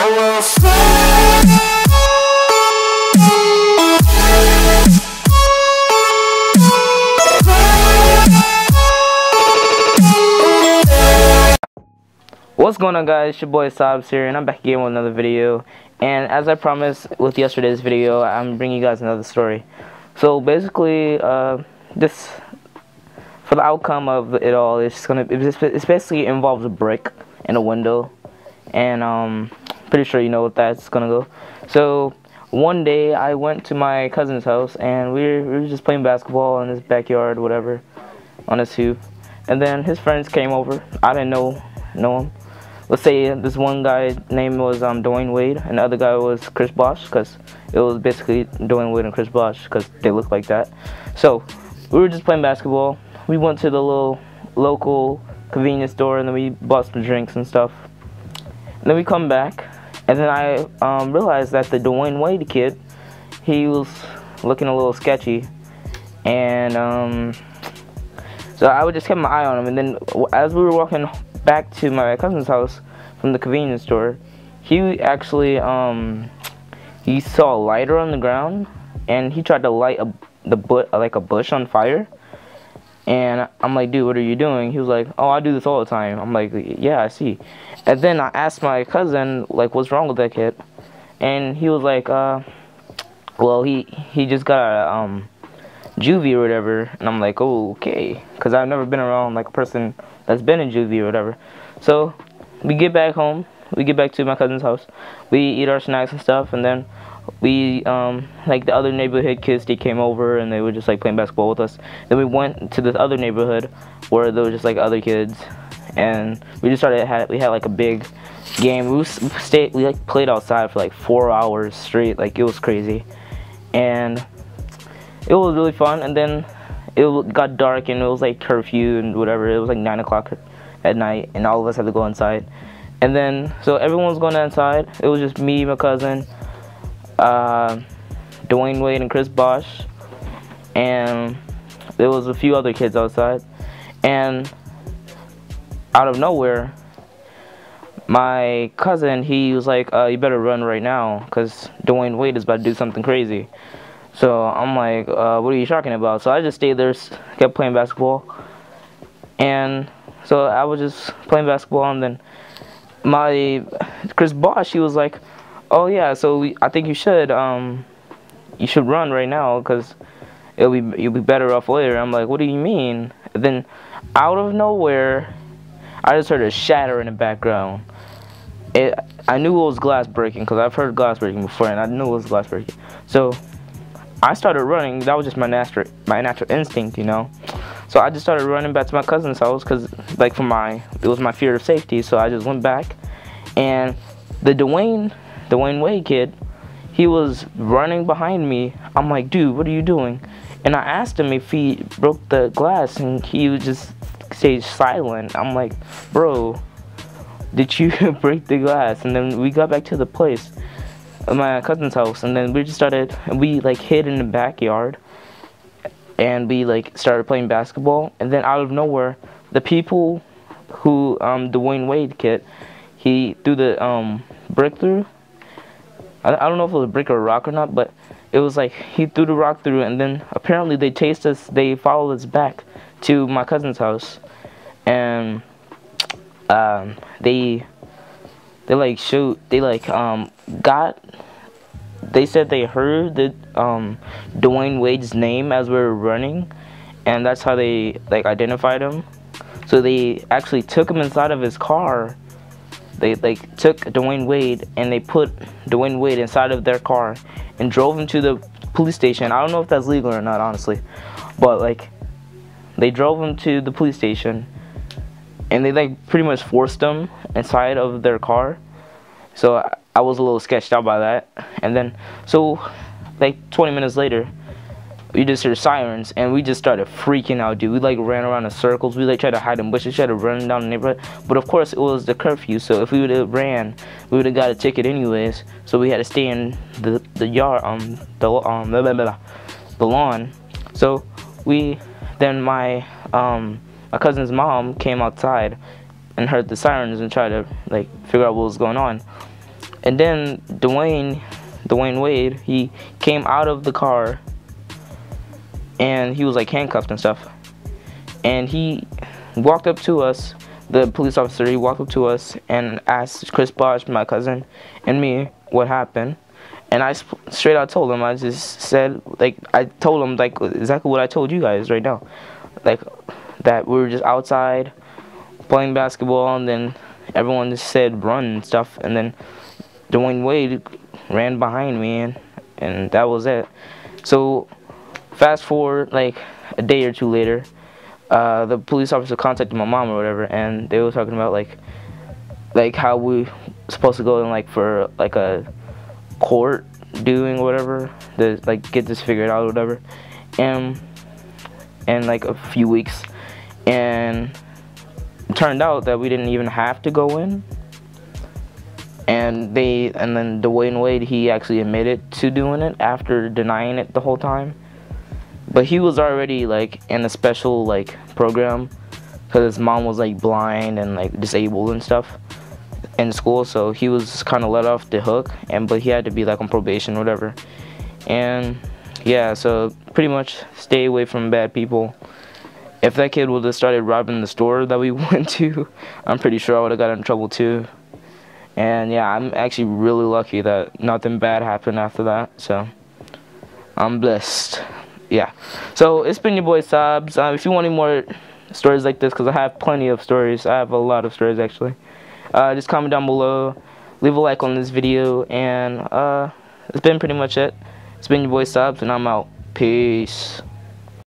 will fly. What's going on, guys? It's your boy Sobs here, and I'm back again with another video. And as I promised with yesterday's video, I'm bringing you guys another story. So basically, this for the outcome of it all, it's basically involves a brick and a window, and pretty sure you know what that's gonna go. So one day I went to my cousin's house, and we were just playing basketball in his backyard, whatever, on his hoop. And then his friends came over. I didn't know him. Let's say this one guy name was Dwayne Wade, and the other guy was Chris Bosh, because it was basically Dwayne Wade and Chris Bosh because they look like that. So we were just playing basketball. We went to the little local convenience store, and then we bought some drinks and stuff. And then we come back, and then I realized that the Dwayne Wade kid, he was looking a little sketchy, and so I would just keep my eye on him. And then as we were walking back to my cousin's house from the convenience store, he actually he saw a lighter on the ground, and he tried to light a bush on fire. And I'm like, dude, what are you doing? He was like, oh, I do this all the time. I'm like, yeah, I see. And then I asked my cousin, like, what's wrong with that kid? And he was like, well, he just got a juvie or whatever. And I'm like, oh, okay, because I've never been around like a person that's been in juvie or whatever. So we get back home, we get back to my cousin's house, we eat our snacks and stuff, and then we like the other neighborhood kids, they came over and they were just like playing basketball with us. Then we went to this other neighborhood where there was just like other kids, and we just we had like a big game. We like played outside for like 4 hours straight. Like, it was crazy, and it was really fun. And then it got dark, and it was like curfew and whatever. It was like 9 o'clock at night, and all of us had to go inside. And then so everyone was going inside. It was just me, my cousin, Dwayne Wade and Chris Bosh, and there was a few other kids outside. And out of nowhere, my cousin, he was like, you better run right now, because Dwayne Wade is about to do something crazy. So I'm like, what are you talking about? So I just stayed there, kept playing basketball. And so I was just playing basketball, and then Chris Bosh, he was like, oh yeah, so I think you should run right now, because you'll be better off later. I'm like, what do you mean? And then out of nowhere, I just heard a shatter in the background. I knew it was glass breaking, because I've heard glass breaking before, and I knew it was glass breaking. So I started running. That was just my natural instinct, you know. So I just started running back to my cousin's house, because like it was my fear of safety. So I just went back, and the Dwayne Wade kid, he was running behind me. I'm like, dude, what are you doing? And I asked him if he broke the glass, and he would just stay silent. I'm like, bro, did you break the glass? And then we got back to the place, my cousin's house, and then we like hid in the backyard, and we like started playing basketball. And then out of nowhere, the people who Dwayne Wade kid, he threw the brick through. I don't know if it was a brick or a rock or not, but it was like he threw the rock through, and then apparently they followed us back to my cousin's house, and they said they heard the Dwayne Wade's name as we were running, and that's how they like identified him. So they actually took him inside of his car. They like took Dwayne Wade, and they put Dwayne Wade inside of their car and drove him to the police station. I don't know if that's legal or not, honestly, but like they drove him to the police station, and they like pretty much forced him inside of their car. So I was a little sketched out by that. And then so like 20 minutes later, we just heard sirens, and we just started freaking out, dude. We like ran around in circles. We like tried to hide in bushes, tried to run down the neighborhood. But of course, it was the curfew, so if we would have ran, we would have got a ticket anyways. So we had to stay in the yard, the lawn. So then my cousin's mom came outside and heard the sirens and tried to like figure out what was going on. And then Dwayne Wade, he came out of the car, and he was like handcuffed and stuff. And he walked up to us, the police officer, he walked up to us and asked Chris Bosh, my cousin, and me what happened. And I straight out told him, I just said, like, I told him, like, exactly what I told you guys right now. Like, that we were just outside playing basketball, and then everyone just said run and stuff. And then Dwayne Wade ran behind me, and that was it. So, fast forward, like, a day or two later, the police officer contacted my mom or whatever, and they were talking about, like how we supposed to go in, like, for, like, a court doing whatever to like get this figured out or whatever, and like a few weeks, and it turned out that we didn't even have to go in, and then Dwayne Wade, he actually admitted to doing it after denying it the whole time. But he was already like in a special like program because his mom was like blind and like disabled and stuff in school, so he was kind of let off the hook, but he had to be like on probation or whatever. And yeah, so pretty much stay away from bad people. If that kid would have started robbing the store that we went to, I'm pretty sure I would have got in trouble too. And yeah, I'm actually really lucky that nothing bad happened after that, so I'm blessed. Yeah, so it's been your boy Sabs. If you want any more stories like this, because I have plenty of stories, I have a lot of stories actually, just comment down below, leave a like on this video, and it's been pretty much it. It's been your boy Sabs, and I'm out. Peace.